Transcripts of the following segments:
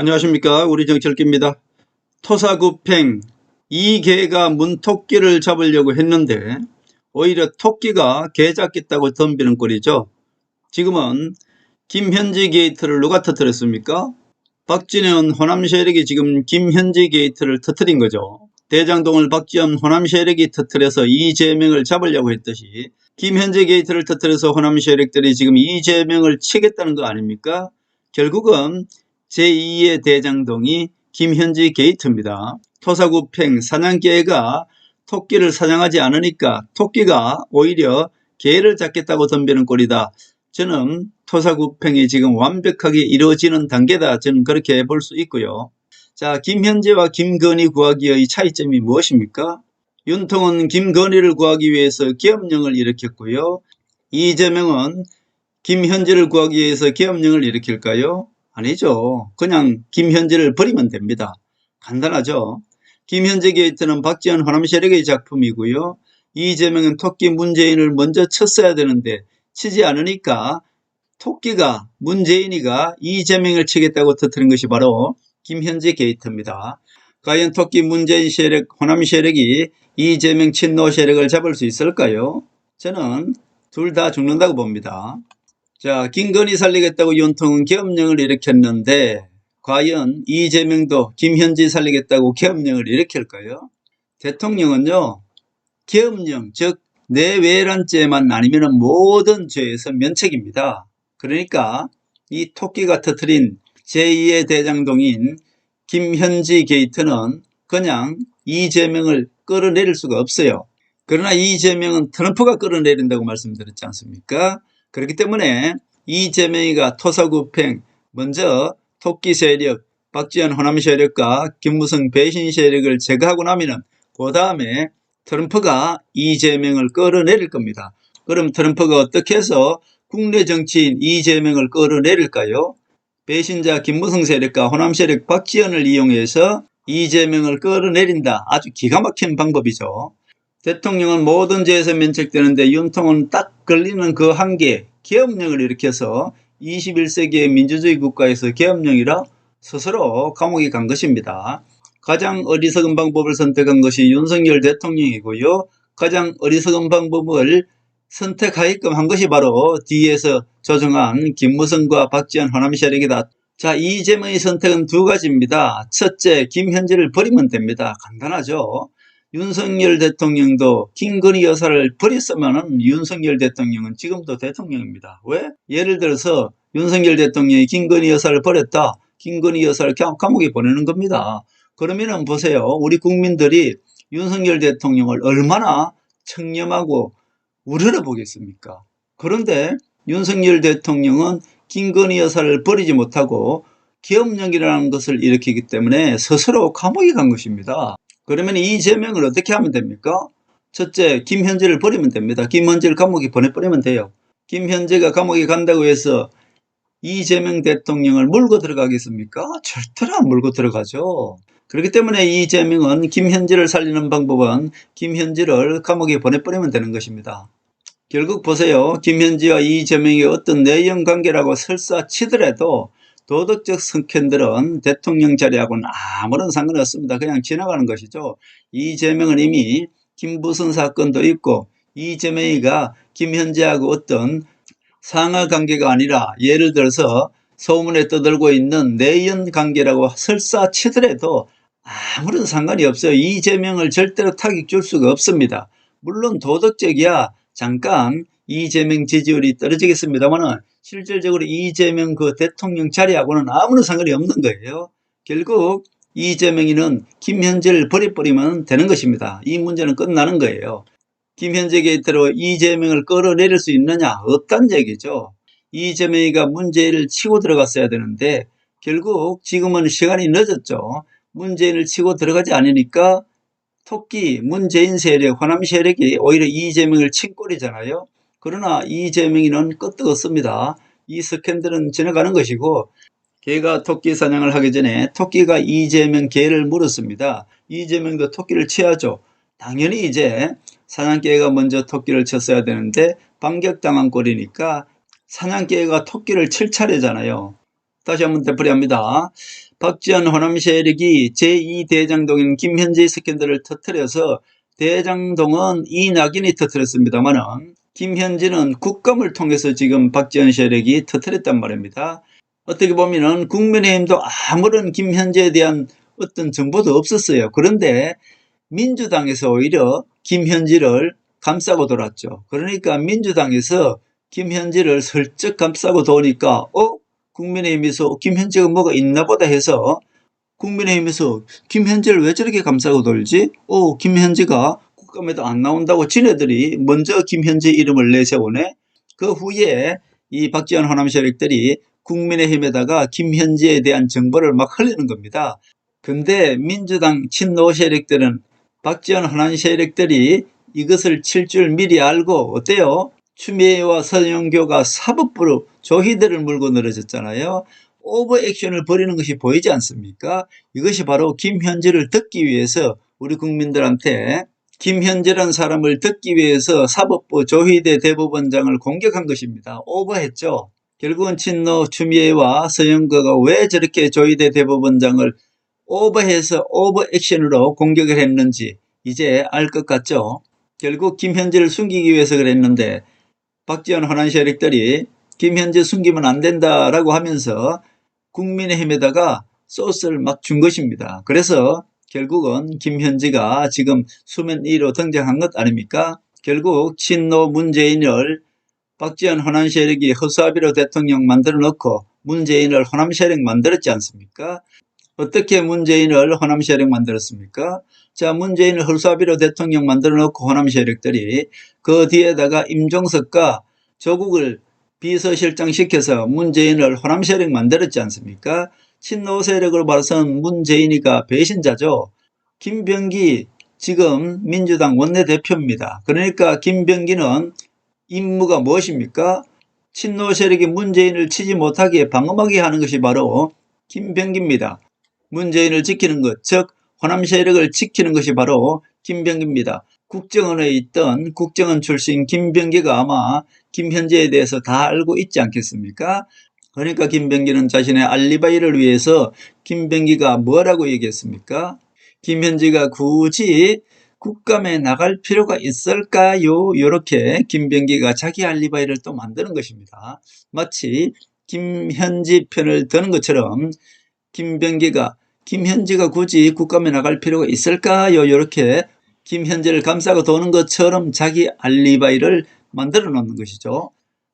안녕하십니까. 우리 정철기입니다. 토사구팽 이 개가 문토끼를 잡으려고 했는데 오히려 토끼가 개 잡겠다고 덤비는 꼴이죠. 지금은 김현지 게이트를 누가 터뜨렸습니까? 박진현 호남 세력이 지금 김현지 게이트를 터뜨린 거죠. 대장동을 박지원 호남 세력이 터뜨려서 이재명을 잡으려고 했듯이 김현지 게이트를 터뜨려서 호남 세력들이 지금 이재명을 치겠다는 거 아닙니까? 결국은 제2의 대장동이 김현지 게이트입니다. 토사구팽 사냥개가 토끼를 사냥하지 않으니까 토끼가 오히려 개를 잡겠다고 덤비는 꼴이다. 저는 토사구팽이 지금 완벽하게 이루어지는 단계다. 저는 그렇게 볼 수 있고요. 자, 김현지와 김건희 구하기의 차이점이 무엇입니까? 윤통은 김건희를 구하기 위해서 계엄령을 일으켰고요. 이재명은 김현지를 구하기 위해서 계엄령을 일으킬까요? 아니죠. 그냥 김현지를 버리면 됩니다. 간단하죠. 김현지 게이트는 박지원 호남 세력의 작품이고요. 이재명은 토끼 문재인을 먼저 쳤어야 되는데 치지 않으니까 토끼가 문재인이가 이재명을 치겠다고 터뜨린 것이 바로 김현지 게이트입니다. 과연 토끼 문재인 세력, 호남 세력이 이재명 친노 세력을 잡을 수 있을까요? 저는 둘 다 죽는다고 봅니다. 자, 김건희 살리겠다고 윤통은 계엄령을 일으켰는데 과연 이재명도 김현지 살리겠다고 계엄령을 일으킬까요? 대통령은요, 계엄령, 즉 내외란죄만 아니면 모든 죄에서 면책입니다. 그러니까 이 토끼가 터뜨린 제2의 대장동인 김현지 게이트는 그냥 이재명을 끌어내릴 수가 없어요. 그러나 이재명은 트럼프가 끌어내린다고 말씀드렸지 않습니까? 그렇기 때문에 이재명이가 토사구팽 먼저 토끼 세력, 박지원 호남 세력과 김무성 배신 세력을 제거하고 나면은 그 다음에 트럼프가 이재명을 끌어내릴 겁니다. 그럼 트럼프가 어떻게 해서 국내 정치인 이재명을 끌어내릴까요? 배신자 김무성 세력과 호남 세력 박지원을 이용해서 이재명을 끌어내린다. 아주 기가 막힌 방법이죠. 대통령은 모든 죄에서 면책되는데 윤통은 딱 걸리는 그 한계, 계엄령을 일으켜서 21세기의 민주주의 국가에서 계엄령이라 스스로 감옥에 간 것입니다. 가장 어리석은 방법을 선택한 것이 윤석열 대통령이고요. 가장 어리석은 방법을 선택하게끔 한 것이 바로 뒤에서 조정한 김무성과 박지원 호남 세력이다. 자, 이재명의 선택은 두 가지입니다. 첫째, 김현지를 버리면 됩니다. 간단하죠. 윤석열 대통령도 김건희 여사를 버렸으면 윤석열 대통령은 지금도 대통령입니다. 왜? 예를 들어서 윤석열 대통령이 김건희 여사를 버렸다. 김건희 여사를 감옥에 보내는 겁니다. 그러면은 보세요. 우리 국민들이 윤석열 대통령을 얼마나 청렴하고 우러러보겠습니까? 그런데 윤석열 대통령은 김건희 여사를 버리지 못하고 계엄령이라는 것을 일으키기 때문에 스스로 감옥에 간 것입니다. 그러면 이재명을 어떻게 하면 됩니까? 첫째, 김현지를 버리면 됩니다. 김현지를 감옥에 보내버리면 돼요. 김현지가 감옥에 간다고 해서 이재명 대통령을 물고 들어가겠습니까? 절대로 안 물고 들어가죠. 그렇기 때문에 이재명은 김현지를 살리는 방법은 김현지를 감옥에 보내버리면 되는 것입니다. 결국 보세요. 김현지와 이재명의 어떤 내연 관계라고 설사 치더라도 도덕적 성캔들은 대통령 자리하고는 아무런 상관이 없습니다. 그냥 지나가는 것이죠. 이재명은 이미 김부선 사건도 있고 이재명이가 김현지하고 어떤 상하 관계가 아니라 예를 들어서 소문에 떠들고 있는 내연 관계라고 설사 치더라도 아무런 상관이 없어요. 이재명을 절대로 타격 줄 수가 없습니다. 물론 도덕적이야 잠깐 이재명 지지율이 떨어지겠습니다만은 실질적으로 이재명 그 대통령 자리하고는 아무런 상관이 없는 거예요. 결국 이재명이는 김현지를 버려버리면 되는 것입니다. 이 문제는 끝나는 거예요. 김현지 게이트로 이재명을 끌어내릴 수 있느냐? 없다는 얘기죠. 이재명이가 문재인을 치고 들어갔어야 되는데 결국 지금은 시간이 늦었죠. 문재인을 치고 들어가지 않으니까 토끼 문재인 세력, 호남 세력이 오히려 이재명을 친 꼴이잖아요. 그러나 이재명이는 끄떡없습니다. 이 스캔들은 지나가는 것이고 개가 토끼 사냥을 하기 전에 토끼가 이재명 개를 물었습니다. 이재명도 토끼를 치야죠. 당연히 이제 사냥개가 먼저 토끼를 쳤어야 되는데 반격당한 꼴이니까 사냥개가 토끼를 칠 차례잖아요. 다시 한번 되풀이합니다. 박지원 호남 세력이 제2대장동인 김현지 스캔들을 터뜨려서 대장동은 이낙연이 터뜨렸습니다만은 김현지는 국감을 통해서 지금 박지원 세력이 터뜨렸단 말입니다. 어떻게 보면은 국민의힘도 아무런 김현지에 대한 어떤 정보도 없었어요. 그런데 민주당에서 오히려 김현지를 감싸고 돌았죠. 그러니까 민주당에서 김현지를 슬쩍 감싸고 도니까 국민의힘에서 김현지가 뭐가 있나 보다 해서 국민의힘에서 김현지를 왜 저렇게 감싸고 돌지? 김현지가 국감에도 안 나온다고 지네들이 먼저 김현지 이름을 내세우네. 그 후에 이 박지원 호남 세력들이 국민의힘에다가 김현지에 대한 정보를 막 흘리는 겁니다. 근데 민주당 친노 세력들은 박지원 호남 세력들이 이것을 칠 줄 미리 알고 어때요? 추미애와 서영교가 사법부로 조희대를 물고 늘어졌잖아요. 오버액션을 벌이는 것이 보이지 않습니까? 이것이 바로 김현지를 듣기 위해서 우리 국민들한테 김현지라는 사람을 듣기 위해서 사법부 조희대 대법원장을 공격한 것입니다. 오버했죠. 결국은 친노 추미애와 서영교가 왜 저렇게 조희대 대법원장을 오버해서 오버액션으로 공격을 했는지 이제 알 것 같죠. 결국 김현지를 숨기기 위해서 그랬는데 박지원 호남 세력들이 김현지 숨기면 안 된다라고 하면서 국민의힘에다가 소스를 막 준 것입니다. 그래서 결국은 김현지가 지금 수면 위로 등장한 것 아닙니까? 결국 친노 문재인을 박지원 호남 세력이 허수아비로 대통령 만들어 놓고 문재인을 호남 세력 만들었지 않습니까? 어떻게 문재인을 호남 세력 만들었습니까? 자, 문재인을 허수아비로 대통령 만들어 놓고 호남 세력들이 그 뒤에다가 임종석과 조국을 비서실장 시켜서 문재인을 호남 세력 만들었지 않습니까? 친노 세력으로 봐서는 문재인이가 배신자죠. 김병기 지금 민주당 원내대표입니다. 그러니까 김병기는 임무가 무엇입니까? 친노 세력이 문재인을 치지 못하게 방어막이 하는 것이 바로 김병기입니다. 문재인을 지키는 것, 즉 호남 세력을 지키는 것이 바로 김병기입니다. 국정원에 있던 국정원 출신 김병기가 아마 김현지에 대해서 다 알고 있지 않겠습니까? 그러니까 김병기는 자신의 알리바이를 위해서 김병기가 뭐라고 얘기했습니까? 김현지가 굳이 국감에 나갈 필요가 있을까요? 이렇게 김병기가 자기 알리바이를 또 만드는 것입니다. 마치 김현지 편을 드는 것처럼 김현지가 굳이 국감에 나갈 필요가 있을까요? 이렇게 김현지를 감싸고 도는 것처럼 자기 알리바이를 만들어 놓는 것이죠.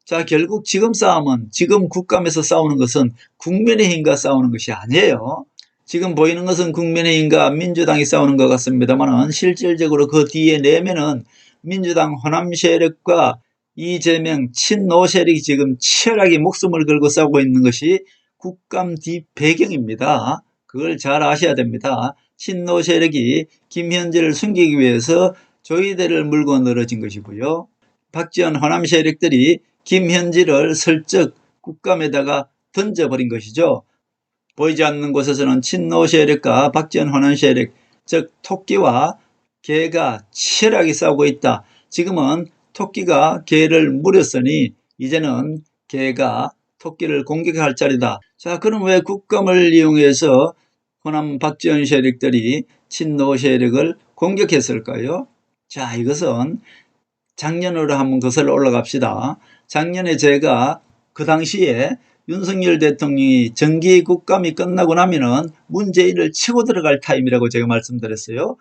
자, 결국 지금 싸움은, 지금 국감에서 싸우는 것은 국민의힘과 싸우는 것이 아니에요. 지금 보이는 것은 국민의힘과 민주당이 싸우는 것 같습니다만 실질적으로 그 뒤에 내면은 민주당 호남 세력과 이재명 친노 세력이 지금 치열하게 목숨을 걸고 싸우고 있는 것이 국감 뒷배경입니다. 그걸 잘 아셔야 됩니다. 친노 세력이 김현지를 숨기기 위해서 조희대를 물고 늘어진 것이고요. 박지원 호남 세력들이 김현지를 슬쩍 국감에다가 던져버린 것이죠. 보이지 않는 곳에서는 친노 세력과 박지원 호남 세력, 즉 토끼와 개가 치열하게 싸우고 있다. 지금은 토끼가 개를 물었으니 이제는 개가 토끼를 공격할 자리다. 자, 그럼 왜 국감을 이용해서 호남 박지원 세력들이 친노 세력을 공격했을까요? 자, 이것은 작년으로 한번 거슬러 올라갑시다. 작년에 제가 그 당시에 윤석열 대통령이 정기 국감이 끝나고 나면은 문재인을 치고 들어갈 타임이라고 제가 말씀드렸어요.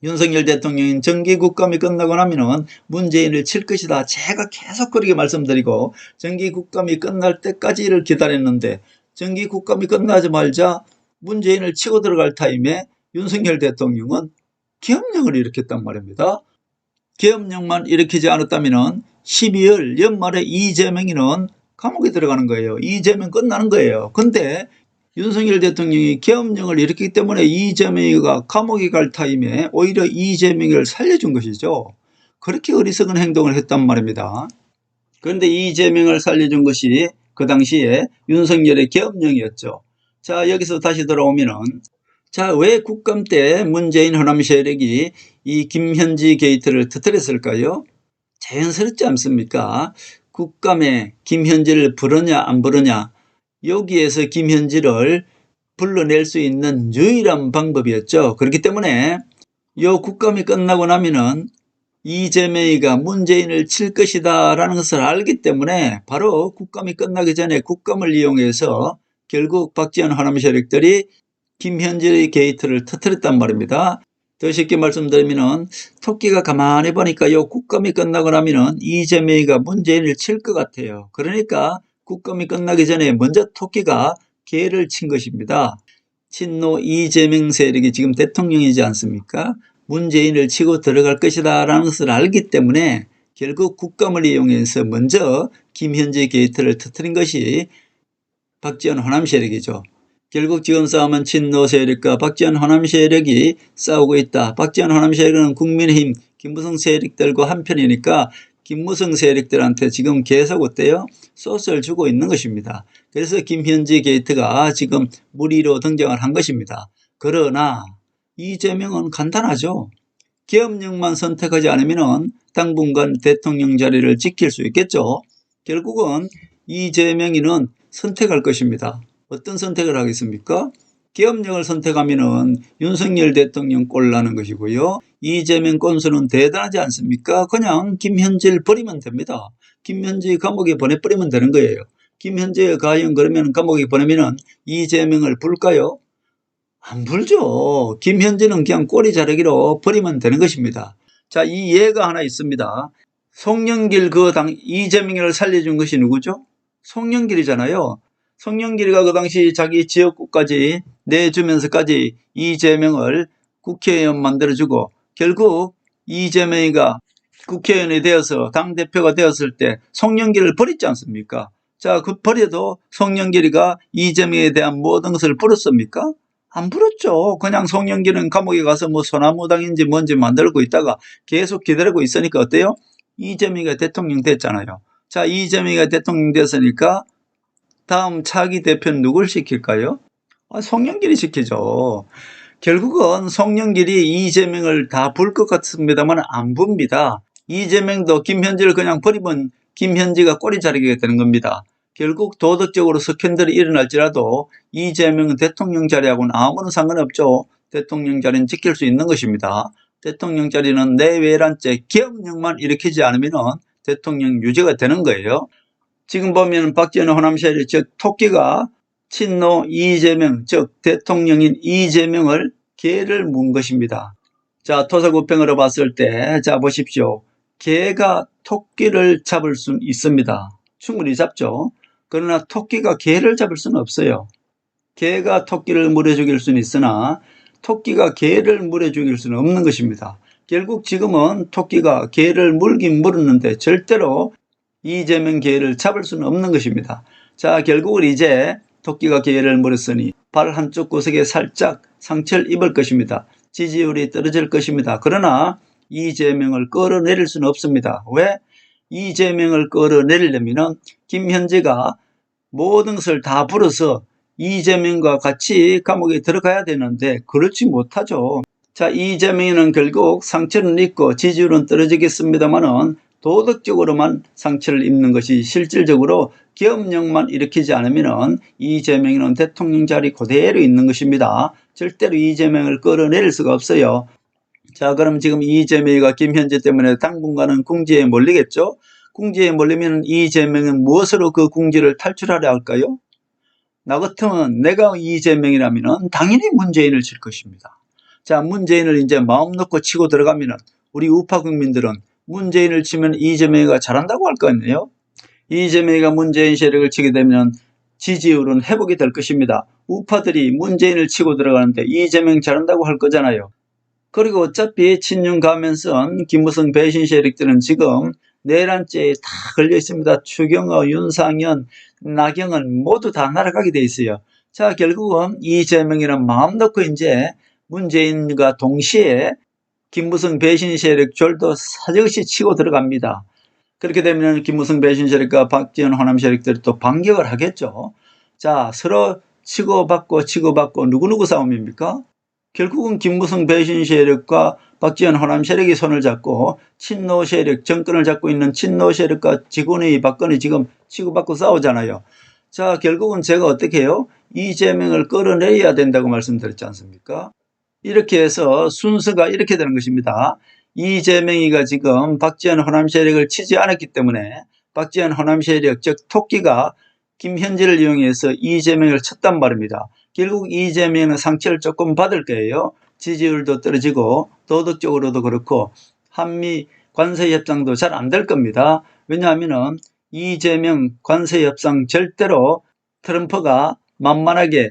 윤석열 대통령이 정기 국감이 끝나고 나면은 문재인을 칠 것이다. 제가 계속 그렇게 말씀드리고 정기 국감이 끝날 때까지를 기다렸는데 정기 국감이 끝나자마자 문재인을 치고 들어갈 타임에 윤석열 대통령은 계엄령을 일으켰단 말입니다. 계엄령만 일으키지 않았다면 12월 연말에 이재명이는 감옥에 들어가는 거예요. 이재명 끝나는 거예요. 근데 윤석열 대통령이 계엄령을 일으켰기 때문에 이재명이가 감옥에 갈 타임에 오히려 이재명을 살려준 것이죠. 그렇게 어리석은 행동을 했단 말입니다. 그런데 이재명을 살려준 것이 그 당시에 윤석열의 계엄령이었죠. 자, 여기서 다시 돌아오면은 자, 왜 국감 때 문재인 호남 세력이 이 김현지 게이트를 터뜨렸을까요? 자연스럽지 않습니까? 국감에 김현지를 부르냐 안 부르냐 여기에서 김현지를 불러낼 수 있는 유일한 방법이었죠. 그렇기 때문에 요 국감이 끝나고 나면은 이재명이가 문재인을 칠 것이다 라는 것을 알기 때문에 바로 국감이 끝나기 전에 국감을 이용해서 결국 박지원 호남 세력들이 김현진의 게이트를 터뜨렸단 말입니다. 더 쉽게 말씀드리면은 토끼가 가만히 보니까 요 국감이 끝나고 나면은 이재명이가 문재인을 칠 것 같아요. 그러니까 국감이 끝나기 전에 먼저 토끼가 개를 친 것입니다. 친노 이재명 세력이 지금 대통령이지 않습니까? 문재인을 치고 들어갈 것이다 라는 것을 알기 때문에 결국 국감을 이용해서 먼저 김현재 게이트를 터뜨린 것이 박지원 호남 세력이죠. 결국 지금 싸움은 친노 세력과 박지원 호남 세력이 싸우고 있다. 박지원 호남 세력은 국민의힘 김무성 세력들과 한편이니까 김무성 세력들한테 지금 계속 어때요? 소스를 주고 있는 것입니다. 그래서 김현지 게이트가 지금 무리로 등장을 한 것입니다. 그러나 이재명은 간단하죠. 계엄령만 선택하지 않으면 당분간 대통령 자리를 지킬 수 있겠죠. 결국은 이재명이는 선택할 것입니다. 어떤 선택을 하겠습니까? 계엄령을 선택하면은 윤석열 대통령 꼴나는 것이고요. 이재명 꼰수는 대단하지 않습니까? 그냥 김현지를 버리면 됩니다. 김현지 감옥에 보내버리면 되는 거예요. 김현지가 과연 그러면 감옥에 보내면은 이재명을 불까요? 안 불죠. 김현지는 그냥 꼬리 자르기로 버리면 되는 것입니다. 자, 이 예가 하나 있습니다. 송영길 이재명을 살려준 것이 누구죠? 송영길이잖아요. 송영길이가 그 당시 자기 지역구까지 내주면서까지 이재명을 국회의원 만들어주고 결국 이재명이가 국회의원이 되어서 당대표가 되었을 때 송영길을 버렸지 않습니까? 자, 그 버려도 송영길이가 이재명에 대한 모든 것을 버렸습니까? 안 부렸죠. 그냥 송영길은 감옥에 가서 뭐 소나무당인지 뭔지 만들고 있다가 계속 기다리고 있으니까 어때요? 이재명이가 대통령 됐잖아요. 자, 이재명이가 대통령 됐으니까 다음 차기 대표는 누굴 시킬까요? 송영길이 시키죠. 결국은 송영길이 이재명을 다 불 것 같습니다만 안 붑니다. 이재명도 김현지를 그냥 버리면 김현지가 꼬리 자르게 되는 겁니다. 결국 도덕적으로 스캔들이 일어날지라도 이재명은 대통령 자리하고는 아무런 상관없죠. 대통령 자리는 지킬 수 있는 것입니다. 대통령 자리는 내외란죄 계엄령만 일으키지 않으면 대통령 유지가 되는 거예요. 지금 보면 박지원 호남 세력 즉 토끼가 친노 이재명 즉 대통령인 이재명을 개를 문 것입니다. 자, 토사구팽으로 봤을 때 자 보십시오. 개가 토끼를 잡을 수는 있습니다. 충분히 잡죠. 그러나 토끼가 개를 잡을 수는 없어요. 개가 토끼를 물어 죽일 수는 있으나 토끼가 개를 물어 죽일 수는 없는 것입니다. 결국 지금은 토끼가 개를 물긴 물었는데 절대로 이재명 개를 잡을 수는 없는 것입니다. 자, 결국은 이제 토끼가 개를 물었으니 발 한쪽 구석에 살짝 상처를 입을 것입니다. 지지율이 떨어질 것입니다. 그러나 이재명을 끌어내릴 수는 없습니다. 왜? 이재명을 끌어내리려면 김현지가 모든 것을 다 불어서 이재명과 같이 감옥에 들어가야 되는데 그렇지 못하죠. 자, 이재명은 결국 상처는 입고 지지율은 떨어지겠습니다만은 도덕적으로만 상처를 입는 것이 실질적으로 계엄령만 일으키지 않으면 이재명은 대통령 자리 그대로 있는 것입니다. 절대로 이재명을 끌어내릴 수가 없어요. 자, 그럼 지금 이재명이가 김현지 때문에 당분간은 궁지에 몰리겠죠? 궁지에 몰리면 이재명은 무엇으로 그 궁지를 탈출하려 할까요? 나 같으면 내가 이재명이라면 당연히 문재인을 칠 것입니다. 자, 문재인을 이제 마음 놓고 치고 들어가면 우리 우파 국민들은 문재인을 치면 이재명이가 잘한다고 할 거 아니에요? 이재명이가 문재인 세력을 치게 되면 지지율은 회복이 될 것입니다. 우파들이 문재인을 치고 들어가는데 이재명 잘한다고 할 거잖아요. 그리고 어차피 친윤 가면선 김무성 배신 세력들은 지금 내란죄에 다 걸려 있습니다. 추경호, 윤상현, 나경원 모두 다 날아가게 돼 있어요. 자, 결국은 이재명이란 마음 놓고 이제 문재인과 동시에 김무성 배신 세력 졸도 사정없이 치고 들어갑니다. 그렇게 되면 김무성 배신 세력과 박지원 호남 세력들이 또 반격을 하겠죠. 자, 서로 치고받고 누구누구 싸움입니까? 결국은 김무성 배신 세력과 박지원 호남 세력이 손을 잡고 친노 세력, 정권을 잡고 있는 친노 세력과 박근혜 지금 치고받고 싸우잖아요. 자, 결국은 제가 어떻게 해요? 이재명을 끌어내려야 된다고 말씀드렸지 않습니까? 이렇게 해서 순서가 이렇게 되는 것입니다. 이재명이가 지금 박지원 호남 세력을 치지 않았기 때문에 박지원 호남 세력, 즉 토끼가 김현지를 이용해서 이재명을 쳤단 말입니다. 결국 이재명은 상처를 조금 받을 거예요. 지지율도 떨어지고 도덕적으로도 그렇고 한미 관세 협상도 잘 안 될 겁니다. 왜냐하면 이재명 관세 협상 절대로 트럼프가 만만하게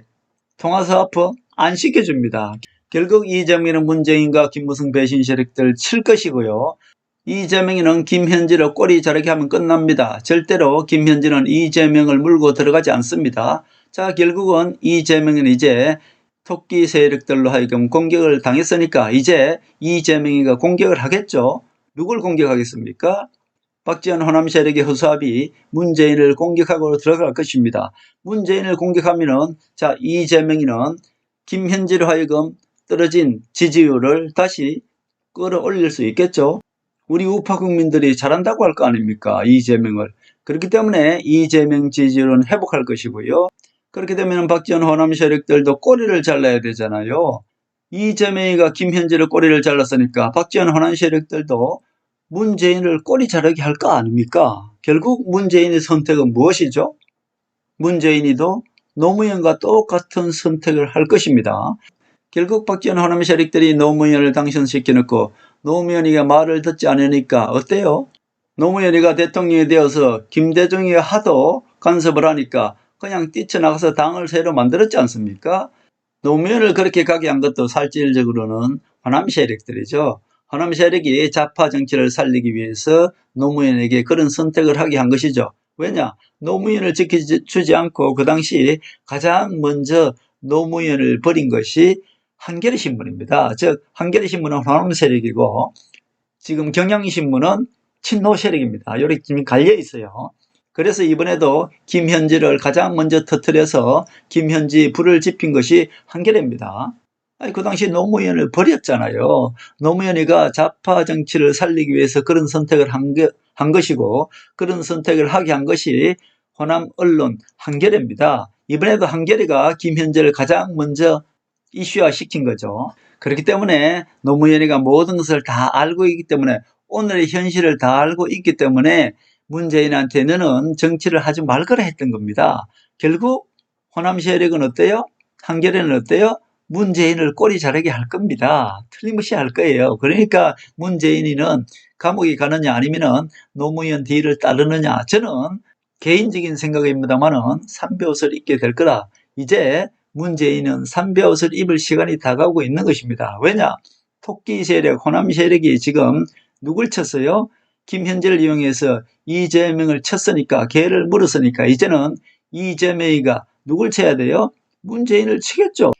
통화사업 안 시켜줍니다. 결국 이재명은 문재인과 김무성 배신 세력들 칠 것이고요. 이재명이는 김현지를 꼬리 자르게 하면 끝납니다. 절대로 김현지는 이재명을 물고 들어가지 않습니다. 자, 결국은 이재명은 이제 토끼 세력들로 하여금 공격을 당했으니까 이제 이재명이가 공격을 하겠죠. 누굴 공격하겠습니까? 박지원 호남 세력의 허수아비 문재인을 공격하고 들어갈 것입니다. 문재인을 공격하면은 자, 이재명이는 김현지로 하여금 떨어진 지지율을 다시 끌어올릴 수 있겠죠. 우리 우파 국민들이 잘한다고 할 거 아닙니까? 이재명을. 그렇기 때문에 이재명 지지율은 회복할 것이고요. 그렇게 되면 박지원 호남 세력들도 꼬리를 잘라야 되잖아요. 이재명이가 김현지를 꼬리를 잘랐으니까 박지원 호남 세력들도 문재인을 꼬리 자르게 할 거 아닙니까? 결국 문재인의 선택은 무엇이죠? 문재인이도 노무현과 똑같은 선택을 할 것입니다. 결국 박지원 호남 세력들이 노무현을 당선시켜놓고 노무현이가 말을 듣지 않으니까 어때요? 노무현이가 대통령이 되어서 김대중이가 하도 간섭을 하니까 그냥 뛰쳐나가서 당을 새로 만들었지 않습니까? 노무현을 그렇게 가게 한 것도 실질적으로는 호남 세력들이죠. 호남 세력이 좌파 정치를 살리기 위해서 노무현에게 그런 선택을 하게 한 것이죠. 왜냐? 노무현을 지켜주지 않고 그 당시 가장 먼저 노무현을 버린 것이 한겨레신문입니다. 즉 한겨레신문은 호남 세력이고 지금 경향신문은 친노 세력입니다. 이렇게 지금 갈려 있어요. 그래서 이번에도 김현지를 가장 먼저 터뜨려서 김현지 불을 지핀 것이 한겨레입니다. 아니, 그 당시 노무현을 버렸잖아요. 노무현이가 좌파 정치를 살리기 위해서 그런 선택을 한 것이고 그런 선택을 하게 한 것이 호남 언론 한겨레입니다. 이번에도 한겨레가 김현지를 가장 먼저 이슈화 시킨 거죠. 그렇기 때문에 노무현이가 모든 것을 다 알고 있기 때문에 오늘의 현실을 다 알고 있기 때문에 문재인한테 너는 정치를 하지 말거라 했던 겁니다. 결국 호남 세력은 어때요? 한겨레는 어때요? 문재인을 꼬리 자르게 할 겁니다. 틀림없이 할 거예요. 그러니까 문재인이는 감옥에 가느냐 아니면은 노무현 뒤를 따르느냐, 저는 개인적인 생각입니다만은 삼배옷을 입게 될 거라. 이제 문재인은 삼배옷을 입을 시간이 다가오고 있는 것입니다. 왜냐? 토끼 세력, 호남 세력이 지금 누굴 쳤어요? 김현지를 이용해서 이재명을 쳤으니까, 개를 물었으니까 이제는 이재명이가 누굴 쳐야 돼요? 문재인을 치겠죠.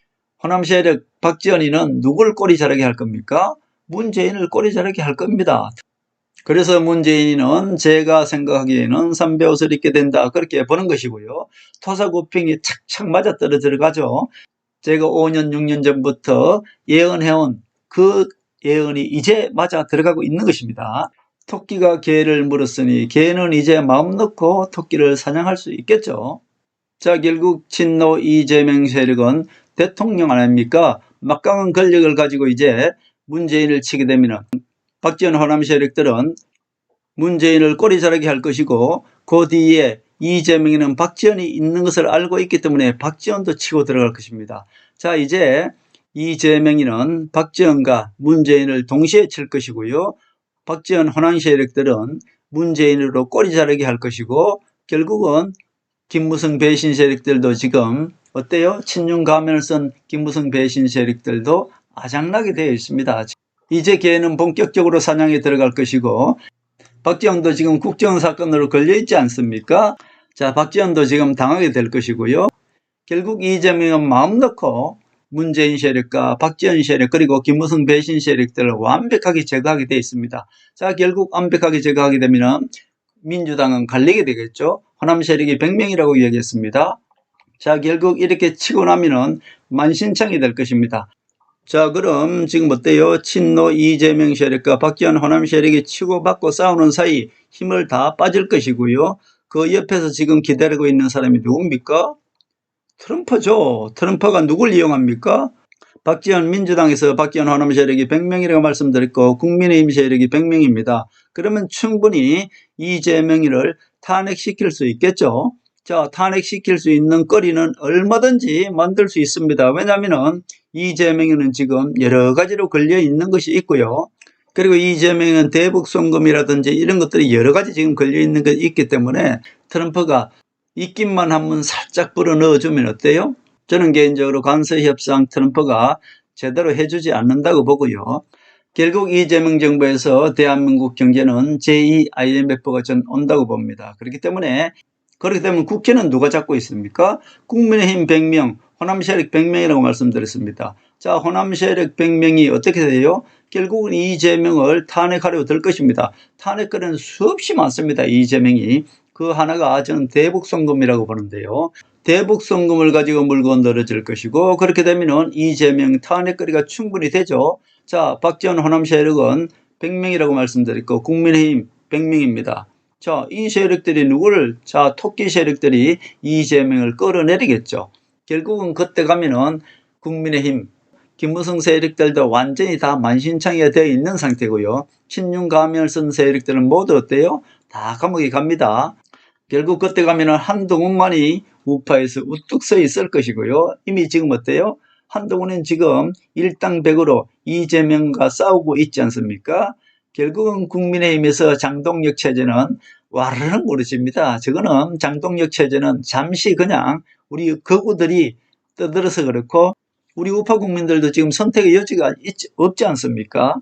호남 세력 박지원이는 누굴 꼬리 자르게 할 겁니까? 문재인을 꼬리 자르게 할 겁니다. 그래서 문재인은 제가 생각하기에는 삼배옷을 입게 된다, 그렇게 보는 것이고요. 토사구팽이 착착 맞아떨어져 가죠. 제가 5년 6년 전부터 예언해온 그 예언이 이제 맞아 들어가고 있는 것입니다. 토끼가 개를 물었으니 개는 이제 마음 놓고 토끼를 사냥할 수 있겠죠. 자, 결국 친노 이재명 세력은 대통령 아닙니까? 막강한 권력을 가지고 이제 문재인을 치게 되면 박지원 호남 세력들은 문재인을 꼬리 자르게 할 것이고 그 뒤에 이재명에는 박지원이 있는 것을 알고 있기 때문에 박지원도 치고 들어갈 것입니다. 자, 이제 이재명이는 박지원과 문재인을 동시에 칠 것이고요. 박지원 호남 세력들은 문재인으로 꼬리 자르게 할 것이고 결국은 김무성 배신 세력들도 지금 어때요? 친윤 가면을 쓴 김무성 배신 세력들도 아작나게 되어 있습니다. 이제 걔는 본격적으로 사냥에 들어갈 것이고 박지원도 지금 국정원 사건으로 걸려있지 않습니까? 자, 박지원도 지금 당하게 될 것이고요. 결국 이재명은 마음 놓고 문재인 세력과 박지원 세력 그리고 김무성 배신 세력들을 완벽하게 제거하게 되어 있습니다. 자, 결국 완벽하게 제거하게 되면 민주당은 갈리게 되겠죠. 호남 세력이 100명이라고 이야기했습니다. 자, 결국 이렇게 치고 나면은 만신창이 될 것입니다. 자, 그럼 지금 어때요? 친노 이재명 세력과 박지원 호남 세력이 치고받고 싸우는 사이 힘을 다 빠질 것이고요. 그 옆에서 지금 기다리고 있는 사람이 누굽니까? 트럼프죠. 트럼프가 누굴 이용합니까? 박지원 민주당에서 박지원 호남 세력이 100명이라고 말씀드렸고 국민의힘 세력이 100명입니다. 그러면 충분히 이재명이를 탄핵시킬 수 있겠죠. 자, 탄핵시킬 수 있는 거리는 얼마든지 만들 수 있습니다. 왜냐하면 이재명이는 지금 여러 가지로 걸려 있는 것이 있고요. 그리고 이재명은 대북 송금이라든지 이런 것들이 여러 가지 지금 걸려 있는 것이 있기 때문에 트럼프가 입김만 한번 살짝 불어 넣어주면 어때요? 저는 개인적으로 관세 협상 트럼프가 제대로 해주지 않는다고 보고요. 결국 이재명 정부에서 대한민국 경제는 제2 IMF가 전 온다고 봅니다. 그렇기 때문에 국회는 누가 잡고 있습니까? 국민의힘 100명, 호남 세력 100명이라고 말씀드렸습니다. 자, 호남 세력 100명이 어떻게 돼요? 결국은 이재명을 탄핵하려고 될 것입니다. 탄핵거리는 수없이 많습니다. 이재명이. 그 하나가 저는 대북송금이라고 보는데요. 대북송금을 가지고 물고 늘어질 것이고 그렇게 되면 이재명 탄핵거리가 충분히 되죠. 자, 박지원 호남 세력은 100명이라고 말씀드렸고 국민의힘 100명입니다. 자, 이 세력들이 누구를? 자, 토끼 세력들이 이재명을 끌어내리겠죠. 결국은 그때 가면은 국민의힘, 김무성 세력들도 완전히 다 만신창이가 되어 있는 상태고요. 친윤 가면을 쓴 세력들은 모두 어때요? 다 감옥에 갑니다. 결국 그때 가면은 한동훈만이 우파에서 우뚝 서 있을 것이고요. 이미 지금 어때요? 한동훈은 지금 일당백으로 이재명과 싸우고 있지 않습니까? 결국은 국민의힘에서 장동혁 체제는 와르르 무너집니다. 저거는 장동혁 체제는 잠시 그냥 우리 거구들이 떠들어서 그렇고 우리 우파 국민들도 지금 선택의 여지가 없지 않습니까?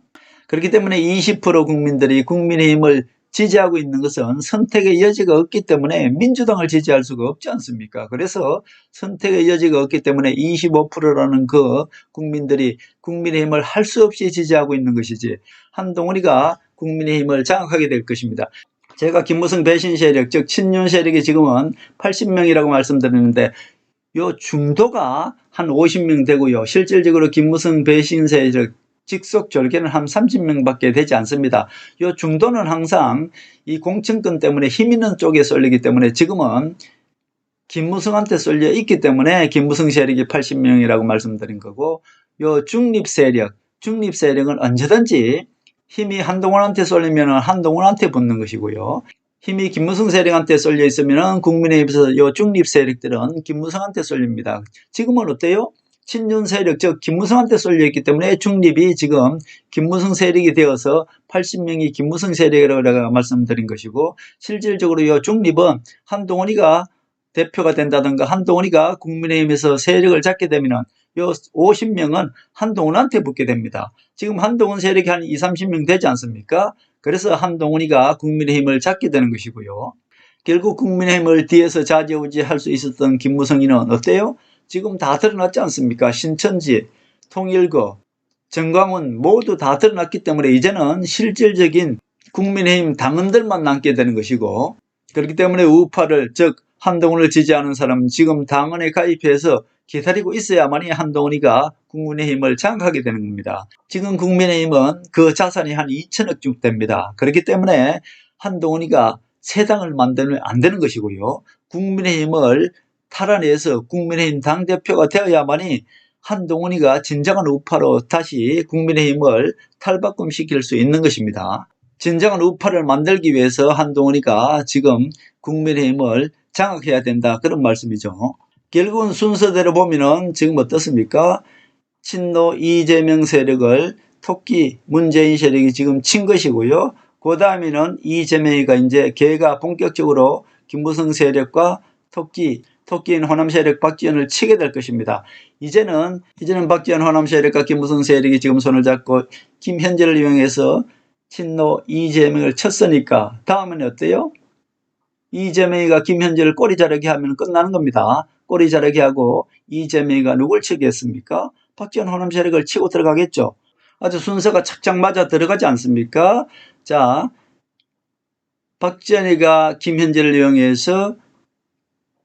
그렇기 때문에 20% 국민들이 국민의힘을 지지하고 있는 것은 선택의 여지가 없기 때문에 민주당을 지지할 수가 없지 않습니까? 그래서 선택의 여지가 없기 때문에 25%라는 그 국민들이 국민의힘을 할 수 없이 지지하고 있는 것이지 한동훈이가 국민의힘을 장악하게 될 것입니다. 제가 김무성 배신 세력, 즉 친윤 세력이 지금은 80명이라고 말씀드렸는데 요 중도가 한 50명 되고요. 실질적으로 김무성 배신 세력 직속 졸개는 한 30명밖에 되지 않습니다. 이 중도는 항상 이 공천권 때문에 힘 있는 쪽에 쏠리기 때문에 지금은 김무성한테 쏠려 있기 때문에 김무성 세력이 80명이라고 말씀드린 거고 이 중립 세력은 언제든지 힘이 한동훈한테 쏠리면 한동훈한테 붙는 것이고요. 힘이 김무성 세력한테 쏠려 있으면 국민의힘에서 이 중립 세력들은 김무성한테 쏠립니다. 지금은 어때요? 친윤 세력, 즉 김무성한테 쏠려있기 때문에 중립이 지금 김무성 세력이 되어서 80명이 김무성 세력이라고 말씀드린 것이고 실질적으로 이 중립은 한동훈이가 대표가 된다든가 한동훈이가 국민의힘에서 세력을 잡게 되면 이 50명은 한동훈한테 붙게 됩니다. 지금 한동훈 세력이 한 20, 30명 되지 않습니까? 그래서 한동훈이가 국민의힘을 잡게 되는 것이고요. 결국 국민의힘을 뒤에서 좌지우지할 수 있었던 김무성이는 어때요? 지금 다 드러났지 않습니까? 신천지, 통일교, 정광훈 모두 다 드러났기 때문에 이제는 실질적인 국민의힘 당원들만 남게 되는 것이고 그렇기 때문에 우파를 즉 한동훈을 지지하는 사람은 지금 당원에 가입해서 기다리고 있어야만이 한동훈이가 국민의힘을 장악하게 되는 겁니다. 지금 국민의힘은 그 자산이 한 2천억 중 됩니다. 그렇기 때문에 한동훈이가 새 당을 만들면 안 되는 것이고요. 국민의힘을 탈환해서 국민의힘 당대표가 되어야만이 한동훈이가 진정한 우파로 다시 국민의힘을 탈바꿈시킬 수 있는 것입니다. 진정한 우파를 만들기 위해서 한동훈이가 지금 국민의힘을 장악해야 된다 그런 말씀이죠. 결국은 순서대로 보면은 지금 어떻습니까? 친노 이재명 세력을 토끼 문재인 세력이 지금 친 것이고요. 그 다음에는 이재명이가 이제 걔가 본격적으로 김무성 세력과 토끼인 호남 세력 박지원을 치게 될 것입니다. 이제는 박지원 호남 세력과 김무성 세력이 지금 손을 잡고 김현재를 이용해서 친노 이재명을 쳤으니까 다음은 어때요? 이재명이가 김현재를 꼬리 자르게 하면 끝나는 겁니다. 꼬리 자르게 하고 이재명이가 누굴 치겠습니까? 박지원 호남 세력을 치고 들어가겠죠. 아주 순서가 착착 맞아 들어가지 않습니까? 자, 박지원이가 김현재를 이용해서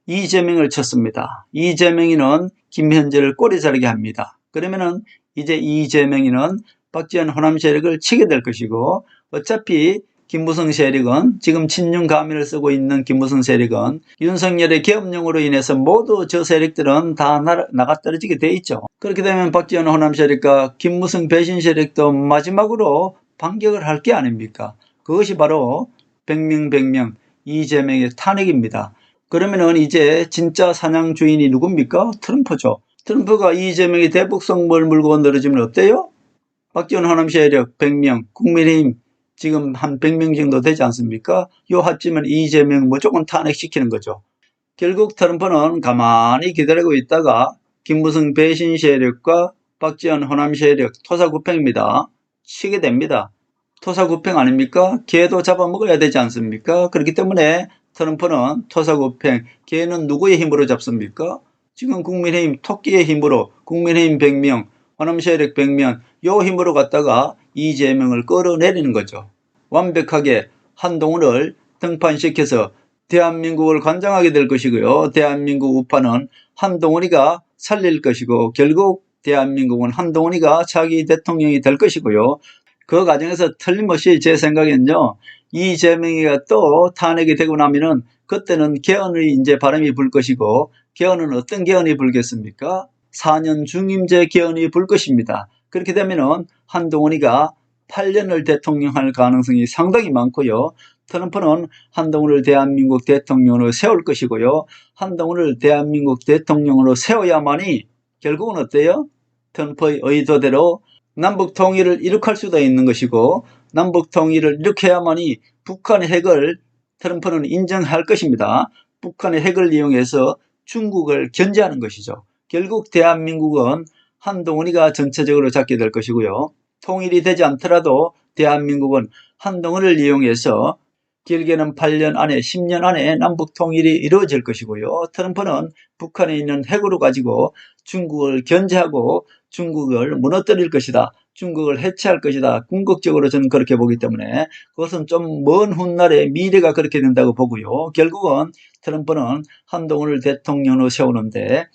이재명을 쳤습니다. 이재명이는 김현재를 꼬리 자르게 합니다. 그러면은 이제 이재명이는 박지원 호남 세력을 치게 될 것이고 어차피 김무성 세력은 지금 친윤 가면을 쓰고 있는 김무성 세력은 윤석열의 계엄령으로 인해서 모두 저 세력들은 다 나가떨어지게 돼 있죠. 그렇게 되면 박지원 호남 세력과 김무성 배신 세력도 마지막으로 반격을 할 게 아닙니까? 그것이 바로 100명 이재명의 탄핵입니다. 그러면은 이제 진짜 사냥 주인이 누굽니까? 트럼프죠. 트럼프가 이재명이 대북성범을 물고 늘어지면 어때요? 박지원 호남 세력 100명, 국민의힘 지금 한 100명 정도 되지 않습니까? 요 합치면 이재명 무조건 탄핵시키는 거죠. 결국 트럼프는 가만히 기다리고 있다가 김무성 배신 세력과 박지원 호남 세력 토사구팽입니다. 치게 됩니다. 토사구팽 아닙니까? 개도 잡아먹어야 되지 않습니까? 그렇기 때문에 트럼프는 토사구팽, 개는 누구의 힘으로 잡습니까? 지금 국민의힘 토끼의 힘으로 국민의힘 100명, 호남 세력 100명 요 힘으로 갖다가 이재명을 끌어내리는 거죠. 완벽하게 한동훈을 등판시켜서 대한민국을 관장하게 될 것이고요. 대한민국 우파는 한동훈이가 살릴 것이고 결국 대한민국은 한동훈이가 차기 대통령이 될 것이고요. 그 과정에서 틀림없이 제 생각엔요. 이재명이가 또 탄핵이 되고 나면은 그때는 개헌의 이제 바람이 불 것이고 개헌은 어떤 개헌이 불겠습니까? 4년 중임제 개헌이 불 것입니다. 그렇게 되면은 한동훈이가 8년을 대통령할 가능성이 상당히 많고요. 트럼프는 한동훈을 대한민국 대통령으로 세울 것이고요. 한동훈을 대한민국 대통령으로 세워야만이 결국은 어때요? 트럼프의 의도대로 남북 통일을 이룩할 수도 있는 것이고 남북 통일을 이룩해야만이 북한의 핵을 트럼프는 인정할 것입니다. 북한의 핵을 이용해서 중국을 견제하는 것이죠. 결국 대한민국은 한동훈이가 전체적으로 잡게 될 것이고요. 통일이 되지 않더라도 대한민국은 한동훈을 이용해서 길게는 8년 안에 10년 안에 남북 통일이 이루어질 것이고요. 트럼프는 북한에 있는 핵으로 가지고 중국을 견제하고 중국을 무너뜨릴 것이다. 중국을 해체할 것이다. 궁극적으로 저는 그렇게 보기 때문에 그것은 좀 먼 훗날의 미래가 그렇게 된다고 보고요. 결국은 트럼프는 한동훈을 대통령으로 세우는데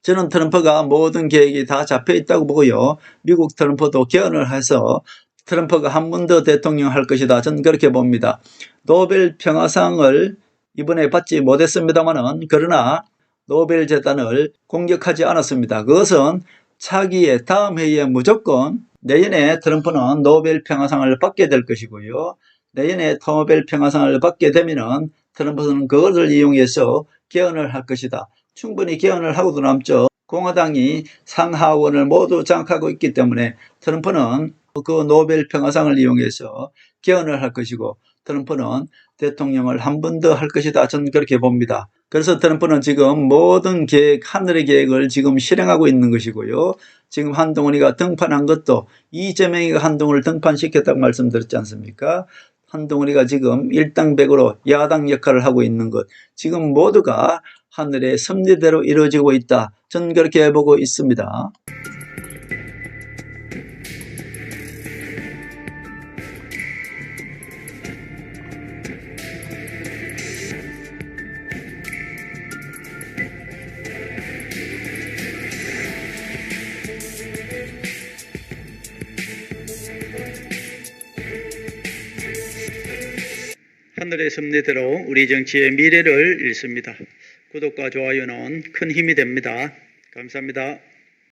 저는 트럼프가 모든 계획이 다 잡혀 있다고 보고요. 미국 트럼프도 개헌을 해서 트럼프가 한 번 더 대통령 할 것이다. 저는 그렇게 봅니다. 노벨 평화상을 이번에 받지 못했습니다만은 그러나 노벨 재단을 공격하지 않았습니다. 그것은 차기의 다음 회의에 무조건 내년에 트럼프는 노벨 평화상을 받게 될 것이고요. 내년에 노벨 평화상을 받게 되면은 트럼프는 그것을 이용해서 개헌을 할 것이다. 충분히 개헌을 하고도 남죠. 공화당이 상하원을 모두 장악하고 있기 때문에 트럼프는 그 노벨 평화상을 이용해서 개헌을 할 것이고 트럼프는 대통령을 한 번 더 할 것이다. 저는 그렇게 봅니다. 그래서 트럼프는 지금 모든 계획, 하늘의 계획을 지금 실행하고 있는 것이고요. 지금 한동훈이가 등판한 것도 이재명이가 한동훈을 등판시켰다고 말씀드렸지 않습니까? 한동훈이가 지금 일당백으로 야당 역할을 하고 있는 것, 지금 모두가 하늘의 섭리대로 이루어지고 있다. 저는 그렇게 보고 있습니다. 하늘의 섭리대로 우리 정치의 미래를 읽습니다. 구독과 좋아요는 큰 힘이 됩니다. 감사합니다.